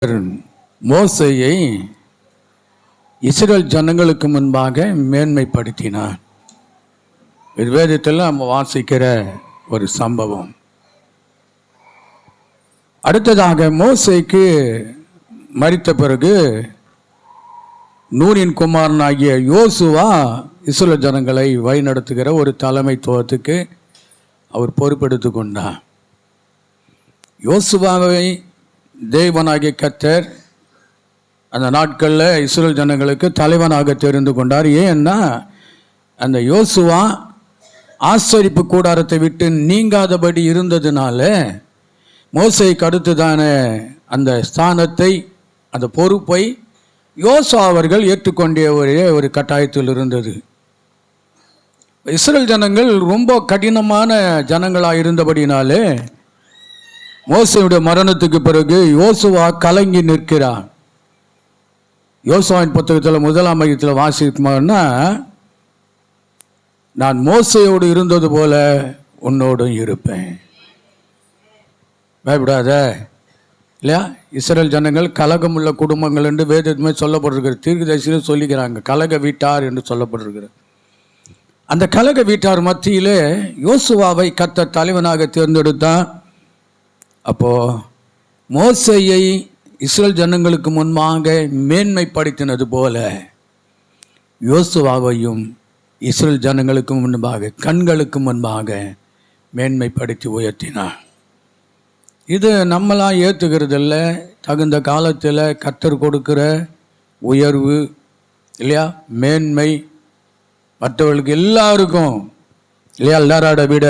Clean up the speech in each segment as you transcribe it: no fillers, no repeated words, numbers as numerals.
மோசேயை இஸ்ரேல் ஜனங்களுக்கு முன்பாக மேன்மைப்படுத்தினார். இது வேதத்தில் நம்ம வாசிக்கிற ஒரு சம்பவம். அடுத்ததாக மோசேக்கு மரித்த பிறகு நூனின் குமாரனாகிய யோசுவா இஸ்ரேல் ஜனங்களை வழிநடத்துகிற ஒரு தலைமைத்துவத்துக்கு அவர் பொறுப்பெடுத்து கொண்டார். யோசுவாவை தேவனாகிய கர்த்தர் அந்த நாட்களில் இஸ்ரேல் ஜனங்களுக்கு தலைவனாக தெரிந்து கொண்டார். ஏன்னா அந்த யோசுவா ஆசரிப்பு கூடாரத்தை விட்டு நீங்காதபடி இருந்ததுனால மோசேக்கு அடுத்ததான அந்த ஸ்தானத்தை, அந்த பொறுப்பை யோசுவா அவர்கள் ஏற்றுக்கொண்ட ஒரு கட்டாயத்தில் இருந்தது. இஸ்ரேல் ஜனங்கள் ரொம்ப கடினமான ஜனங்களாக இருந்தபடினாலே மோசேயுடைய மரணத்துக்கு பிறகு யோசுவா கலங்கி நிற்கிறார். யோசுவாவின் புத்தகத்தில் 1ஆம் அதிகாரத்தில் வாசிக்குமான்னா, நான் மோசேயோடு இருந்தது போல உன்னோடும் இருப்பேன், பயப்படாத இல்லையா. இஸ்ரேல் ஜனங்கள் கலகமுள்ள குடும்பங்கள் என்று வேதத்துமே சொல்லப்பட்டிருக்கிறது. தீர்க்கதரிசியில் சொல்லிக்கிறாங்க, கலக வீட்டார் என்று சொல்லப்பட்டிருக்கிறது. அந்த கலக வீட்டார் மத்தியிலே யோசுவாவை கர்த்தர் தலைவனாக தேர்ந்தெடுத்தான். அப்போ மோசேயை இஸ்ரேல் ஜனங்களுக்கு முன்பாக மேன்மைப்படுத்தினது போல யோசுவாவையும் இஸ்ரேல் ஜனங்களுக்கு முன்பாக, கண்களுக்கு முன்பாக மேன்மைப்படுத்தி உயர்த்தினார். இது நம்மளாம் ஏற்றுக்கிறதில்ல. தகுந்த காலத்தில் கர்த்தர் கொடுக்கிற உயர்வு இல்லையா, மேன்மை மற்றவர்களுக்கு எல்லாருக்கும் இல்லையா, எல்லாரோட விட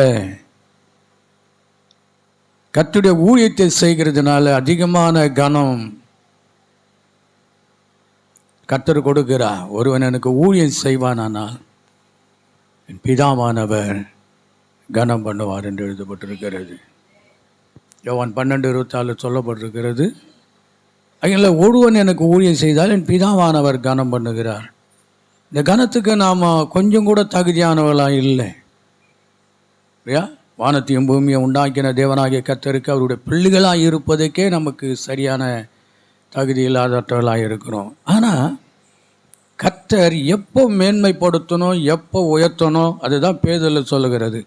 கர்த்தருடைய ஊழியத்தை செய்கிறதுனால அதிகமான கனம் கர்த்தர் கொடுக்கிறார். ஒருவன் எனக்கு ஊழியம் செய்வானால் என் பிதாவானவர் கனம் பண்ணுவார் என்று எழுதப்பட்டிருக்கிறது. யோவான் 12:24 சொல்லப்பட்டிருக்கிறது. அதில் ஒருவன் எனக்கு ஊழியம் செய்தால் என் பிதாவானவர் கனம் பண்ணுகிறார். இந்த கனத்துக்கு நாம் கொஞ்சம் கூட தகுதியானவர்களாக இல்லை இல்லையா. வானத்தையும் பூமியை உண்டாக்கின தேவனாகிய கர்த்தருக்கு அவருடைய பிள்ளைகளாக இருப்பதற்கே நமக்கு சரியான தகுதி இல்லாதவர்களாக இருக்கிறோம். ஆனால் கர்த்தர் எப்போ மேன்மைப்படுத்தணும், எப்போ உயர்த்தணும், அதுதான் பேதுரு சொல்லுகிறது.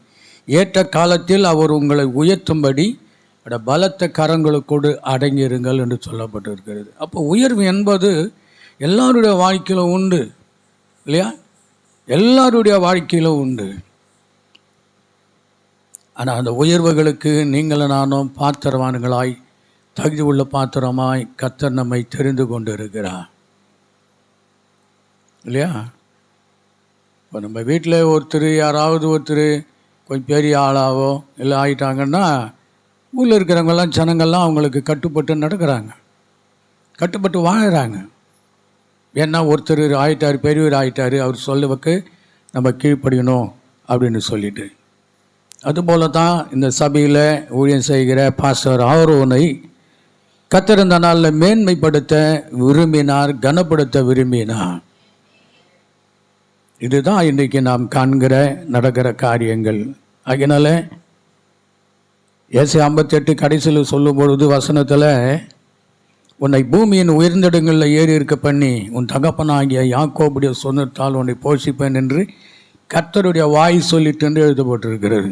ஏற்ற காலத்தில் அவர் உங்களை உயர்த்தும்படி பலத்த கரங்களுக்கோடு அடங்கியிருங்கள் என்று சொல்லப்பட்டிருக்கிறது. அப்போ உயர்வு என்பது எல்லாருடைய வாழ்க்கையிலும் உண்டு இல்லையா, எல்லாருடைய வாழ்க்கையிலும் உண்டு. ஆனால் அந்த உயர்வுகளுக்கு நீங்களும் நானும் பாத்திரவான்களாய், தகுதி உள்ள பாத்திரமாய் கர்த்தர் நம்மை தெரிந்து கொண்டு இருக்கிறார் இல்லையா. இப்போ நம்ம வீட்டில் யாராவது ஒருத்தர் கொஞ்சம் பெரிய ஆளாவோ இல்லை ஆகிட்டாங்கன்னா ஊரில் இருக்கிறவங்கெல்லாம் ஜனங்கள்லாம் அவங்களுக்கு கட்டுப்பட்டு நடக்கிறாங்க, கட்டுப்பட்டு வாழ்கிறாங்க. ஏன்னா ஒருத்தர் ஆகிட்டார், பெரியவர் ஆகிட்டார், அவர் சொல்லுவக்கு நம்ம கீழ்ப்படியணும் அப்படின்னு சொல்லிட்டு. அதுபோல தான் இந்த சபையில் ஊழியம் செய்கிற பாஸ்டர் ஆரோனை கர்த்தர் இந்த நாளில் மேன்மைப்படுத்த விரும்பினார், கனப்படுத்த விரும்பினார். இதுதான் இன்றைக்கி நாம் காண்கிற நடக்கிற காரியங்கள். அதனால ஏசாயா 58 கடைசியில் சொல்லும் பொழுது வசனத்தில், உன்னை பூமியின் உயர்ந்திடங்களில் ஏறி இருக்க பண்ணி உன் தகப்பனாகிய யாக்கோபுடைய சொந்தத்தால் உன்னை போஷிப்பேன் என்று கர்த்தருடைய வாய் சொல்லிட்டு என்று எழுதப்பட்டிருக்கிறது.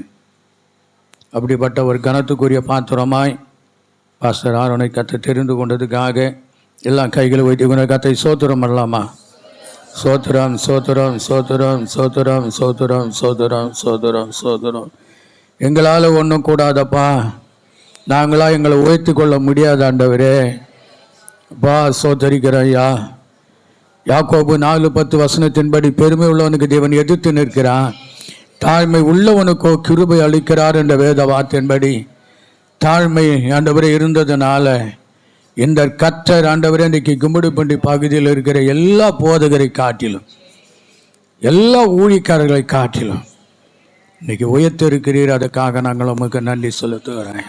அப்படிப்பட்ட ஒரு கனத்துக்குரிய பாத்திரமாய் பாஸ்டர் ஆரோனை கர்த்தர் தெரிந்து கொண்டதுக்காக எல்லாம் கைகளை வைத்து கர்த்தரை சோத்திரம் பண்ணலாமா? சோத்திரம் சோத்திரம் சோத்திரம் சோத்திரம் சோத்திரம் சோத்திரம் சோத்திரம் சோத்திரம். எங்களால் ஒன்றும் கூடாதப்பா, நாங்களாக எங்களை உயர்த்தி கொள்ள முடியாத ஆண்டவரே அப்பா சோதரிக்கிறோம் ஐயா. யாக்கோபு 4:10 வசனத்தின்படி பெருமை உள்ளவனுக்கு தேவன் எதிர்த்து நிற்கிறான், தாழ்மை உள்ளவனுக்கோ கிருபை அளிக்கிறார் என்ற வேத வார்த்தையின்படி தாழ்மை ஆண்டவரே இருந்ததுனால இந்த கர்த்தர் ஆண்டவரே இன்றைக்கு கும்பிடுப்பண்டி பகுதியில் இருக்கிற எல்லா போதகரை காட்டிலும், எல்லா ஊழியக்காரர்களை காட்டிலும் இன்றைக்கி உயர்த்தி இருக்கிறீர். அதுக்காக நாங்கள் உங்களுக்கு நன்றி செலுத்துகிறேன்.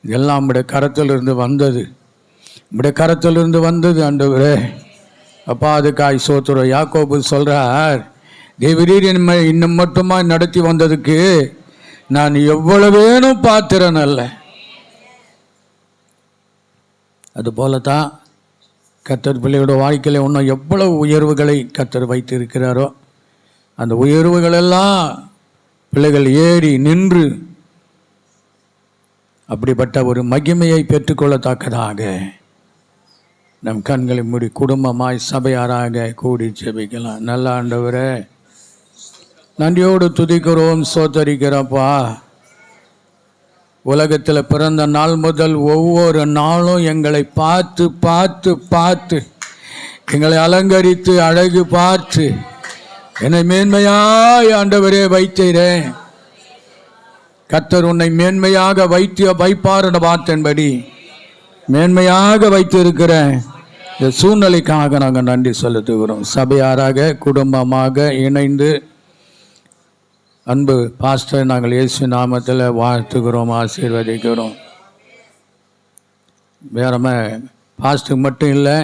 இதெல்லாம் நம்முடைய கரத்திலிருந்து வந்தது, நம்முடைய கரத்திலிருந்து வந்தது ஆண்டவரே அப்பா. அதுக்காய் சோத்துறோம். யாக்கோபு சொல்கிறார், தேவரீர் இன்னும் மட்டுமா நடத்தி வந்ததுக்கு நான் எவ்வளவேனும் பாத்திரன் அல்ல. அதுபோல தான் கர்த்தர் பிள்ளையோட வாழ்க்கையில் இன்னும் எவ்வளவு உயர்வுகளை கர்த்தர் வைத்திருக்கிறாரோ அந்த உயர்வுகளெல்லாம் பிள்ளைகள் ஏறி நின்று அப்படிப்பட்ட ஒரு மகிமையை பெற்றுக்கொள்ளத்தக்கதாக நம் கண்களை மூடி குடும்பமாய் சபையாராக கூடி ஜெபிக்கலாம். நல்ல ஆண்டவரே, நன்றியோடு துதிக்கிறோம், சோத்தரிக்கிறப்பா. உலகத்தில் பிறந்த நாள் முதல் ஒவ்வொரு நாளும் எங்களை பார்த்து பார்த்து பார்த்து எங்களை அலங்கரித்து அழகு பார்த்து என்னை மேன்மையாய் ஆண்டவரே வைத்தீரேன். கர்த்தர் உன்னை மேன்மையாக வைப்பார் வார்த்தையின்படி மேன்மையாக வைத்திருக்கிற இந்த சூழ்நிலைக்காக நாங்கள் நன்றி செலுத்துகிறோம். சபையாராக குடும்பமாக இணைந்து அன்பு பாஸ்டர் நாங்கள் இயேசு நாமத்தில் வாழ்த்துகிறோம், ஆசீர்வதிக்கிறோம். வேறமே பாஸ்டர் மட்டும் இல்லை,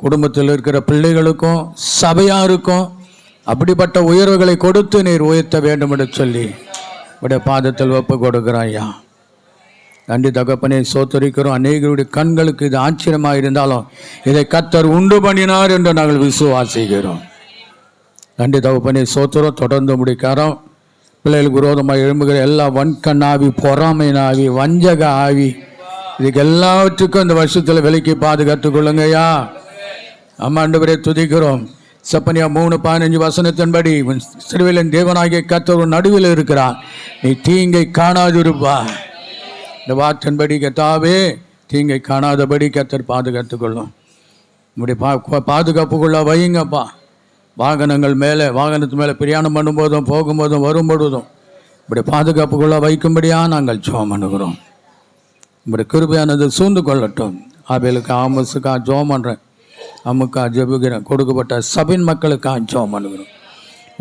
குடும்பத்தில் இருக்கிற பிள்ளைகளுக்கும் சபையாருக்கும் அப்படிப்பட்ட உயர்வுகளை கொடுத்து நீர் உயர்த்த வேண்டும் என்று சொல்லி உடைய பாதத்தில் ஒப்பு கொடுக்கிறோம். ஐயா, நன்றி தகப்பனே, சோத்தரிக்கிறோம். அநேகருடைய கண்களுக்கு இது ஆச்சரியமாக இருந்தாலும் இதை கர்த்தர் உண்டு பண்ணினார் என்று நாங்கள் விசுவாசிக்கிறோம். நன்றி தகப்பனே, சோத்திரம். தொடர்ந்து முடிக்காரோம். பிள்ளைகளுக்கு விரோதமாக எழும்புகிற எல்லா வன்கண்ணாவி, பொறாமையின் ஆவி, வஞ்சக ஆவி, இதுக்கு எல்லாவற்றுக்கும் இந்த வருஷத்தில் விலைக்கு பாதுகாத்துக் கொள்ளுங்கய்யா. ஆமாண்டவரே, துதிக்கிறோம். செப்பனியா 3:15 வசனத்தின்படி சிறுவிலின் தேவனாகிய கர்த்தர் நடுவில் இருக்கிறார், நீ தீங்கை காணாதிருப்பா. இந்த வார்த்தையின்படி கர்த்தாவே தீங்கை காணாதபடி கர்த்தர் பாதுகாத்துக் கொள்ளும். நம்முடைய பாதுகாப்புக்குள்ள வையுங்கப்பா. வாகனங்கள் மேலே, வாகனத்து மேலே பிரயாணம் பண்ணும்போதும் போகும்போதும் வரும்பொழுதும் இப்படி பாதுகாப்புக்குள்ள வைக்கும்படியாக நாங்கள் ஜெபம் பண்ணுகிறோம். இப்படி கிருபையானது சூழ்ந்து கொள்ளட்டும். ஆபேலுக்கு ஆமோஸுக்காக ஜெபம் பண்ணுறேன், அம்முக்கா ஜெபிக்கிறேன். கொடுக்கப்பட்ட சபின் மக்களுக்காக ஜெபம் பண்ணுகிறோம்.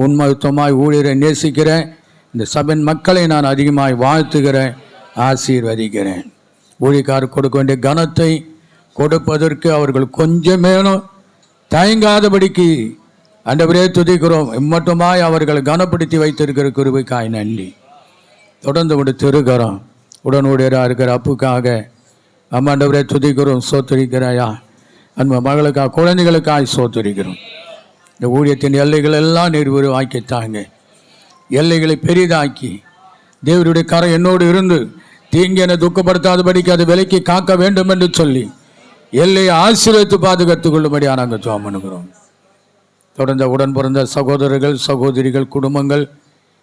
உண்மைத்தமாய் ஊழியரை நேசிக்கிறேன். இந்த சபின் மக்களை நான் அதிகமாய் வாழ்த்துகிறேன், ஆசீர்வதிக்கிறேன். ஊழியக்காரர் கொடுக்க வேண்டிய கனத்தை கொடுப்பதற்கு அவர்கள் கொஞ்சமேனும் தயங்காதபடிக்கு ஆண்டவரே துதிக்கிறோம். மட்டுமாய் அவர்கள் கனப்படுத்தி வைத்திருக்கிற கிருபைக்காய் நன்றி. தொடர்ந்து விடுத்திருக்கிறோம். உடனுடையராக இருக்கிற அப்புக்காக ஆண்டவரே துதிக்கிறோம், சோத்தரிக்கிறாயா. அன்பு மகளுக்காக, குழந்தைகளுக்காக சோத்தரிக்கிறோம். இந்த ஊழியத்தின் எல்லைகள் எல்லாம் நீர் உருவாக்கித்தாங்க. எல்லைகளை பெரிதாக்கி தேவருடைய கரை என்னோடு இருந்து தீங்கு என துக்கப்படுத்தாதபடிக்கு அதை விலைக்கு காக்க வேண்டும் என்று சொல்லி எல்லையை ஆசீர்வதித்து பாதுகாத்துக் கொள்ளும்படியாக நாங்கள் ஜெபம் பண்ணுகிறோம். தொடர்ந்த உடன் பிறந்த சகோதரர்கள், சகோதரிகள், குடும்பங்கள்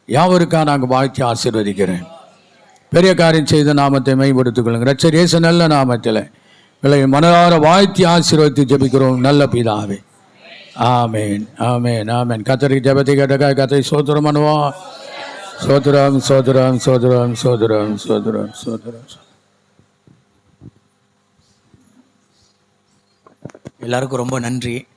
யாவருக்காக நாங்கள் வாழ்த்தி ஆசீர்வதிக்கிறேன். பெரிய காரியம் செய்த நாமத்தை மேம்படுத்திக் கொள்ளுங்கள். ரட்சர் இயேசு நல்ல நாமத்தில் மனதார வாழ்த்தி ஆசீர்வதித்து ஜெபிக்கிறோம் நல்ல பிதாவே. ஆமேன், ஆமேன், ஆமேன். கத்தரி ஜெபத்தை கேட்டக்காய் கத்தை சோத்திரம் பண்ணுவோம். சோத்திரம், சோத்திரம், சோத்திரம், சோத்திரம், சோத்திரம், சோத்திரம். எல்லாருக்கும் ரொம்ப நன்றி.